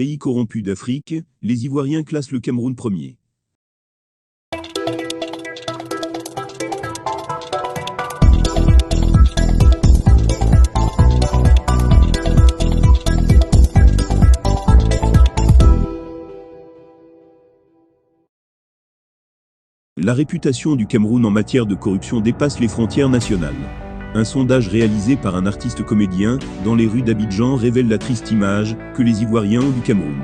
pays corrompu d'Afrique, les Ivoiriens classent le Cameroun premier. La réputation du Cameroun en matière de corruption dépasse les frontières nationales. Un sondage réalisé par un artiste comédien dans les rues d'Abidjan révèle la triste image que les Ivoiriens ont du Cameroun.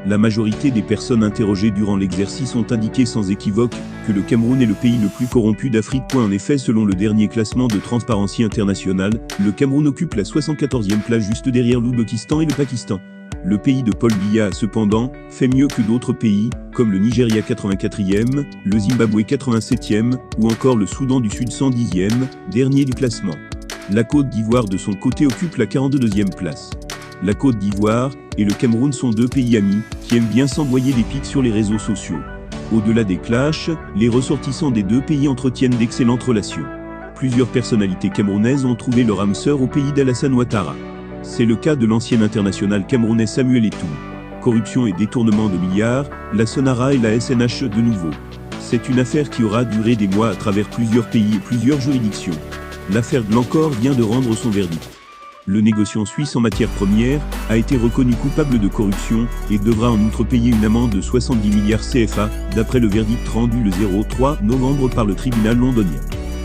La majorité des personnes interrogées durant l'exercice ont indiqué sans équivoque que le Cameroun est le pays le plus corrompu d'Afrique. En effet, selon le dernier classement de Transparency International, le Cameroun occupe la 74e place juste derrière l'Ouzbékistan et le Pakistan. Le pays de Paul Biya a cependant fait mieux que d'autres pays, comme le Nigeria 84e, le Zimbabwe 87e, ou encore le Soudan du Sud 110e, dernier du classement. La Côte d'Ivoire de son côté occupe la 42e place. La Côte d'Ivoire et le Cameroun sont deux pays amis, qui aiment bien s'envoyer des pics sur les réseaux sociaux. Au-delà des clashs, les ressortissants des deux pays entretiennent d'excellentes relations. Plusieurs personnalités camerounaises ont trouvé leur âme sœur au pays d'Alassane Ouattara. C'est le cas de l'ancien international camerounais Samuel Eto'o. Corruption et détournement de milliards, la Sonara et la SNH de nouveau. C'est une affaire qui aura duré des mois à travers plusieurs pays et plusieurs juridictions. L'affaire Glencore vient de rendre son verdict. Le négociant suisse en matière première a été reconnu coupable de corruption et devra en outre payer une amende de 70 milliards CFA, d'après le verdict rendu le 3 novembre par le tribunal londonien.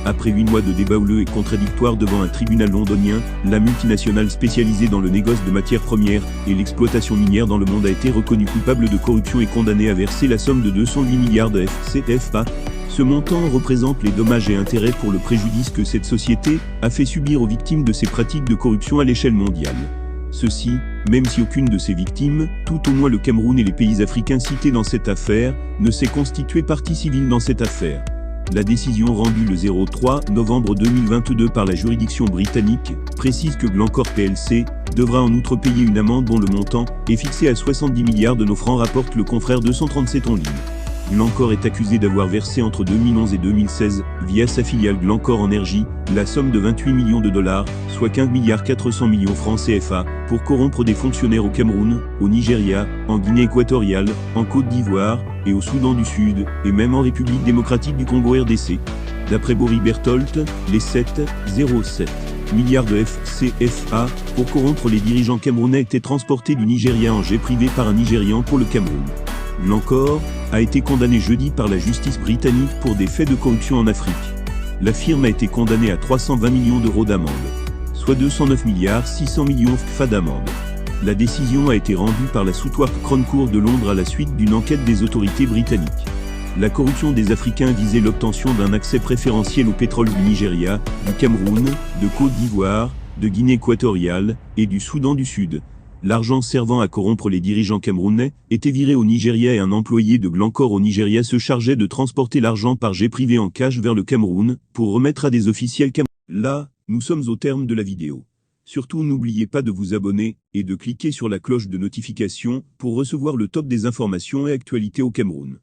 Après 8 mois de débats houleux et contradictoires devant un tribunal londonien, la multinationale spécialisée dans le négoce de matières premières et l'exploitation minière dans le monde a été reconnue coupable de corruption et condamnée à verser la somme de 208 milliards de CFA. Ce montant représente les dommages et intérêts pour le préjudice que cette société a fait subir aux victimes de ces pratiques de corruption à l'échelle mondiale. Ceci, même si aucune de ces victimes, tout au moins le Cameroun et les pays africains cités dans cette affaire, ne s'est constituée partie civile dans cette affaire. La décision rendue le 3 novembre 2022 par la juridiction britannique précise que Glencore plc devra en outre payer une amende dont le montant est fixé à 70 milliards de nos francs, rapporte le confrère 237 en ligne. Glencore est accusé d'avoir versé entre 2011 et 2016, via sa filiale Glencore Energy, la somme de 28 millions de dollars, soit 15 milliards 400 millions francs CFA, pour corrompre des fonctionnaires au Cameroun, au Nigeria, en Guinée équatoriale, en Côte d'Ivoire, et au Soudan du Sud, et même en République démocratique du Congo RDC. D'après Boris Berthold, les 7,07 milliards de CFA pour corrompre les dirigeants camerounais étaient transportés du Nigeria en jet privé par un Nigérian pour le Cameroun. Glencore a été condamné jeudi par la justice britannique pour des faits de corruption en Afrique. La firme a été condamnée à 320 millions d'euros d'amende, soit 209 milliards 600 millions CFA d'amende. La décision a été rendue par la Southwark Crown Court de Londres à la suite d'une enquête des autorités britanniques. La corruption des Africains visait l'obtention d'un accès préférentiel au pétrole du Nigeria, du Cameroun, de Côte d'Ivoire, de Guinée équatoriale et du Soudan du Sud. L'argent servant à corrompre les dirigeants camerounais était viré au Nigeria et un employé de Glencore au Nigeria se chargeait de transporter l'argent par jet privé en cash vers le Cameroun pour remettre à des officiels camerounais. Là, nous sommes au terme de la vidéo. Surtout n'oubliez pas de vous abonner et de cliquer sur la cloche de notification pour recevoir le top des informations et actualités au Cameroun.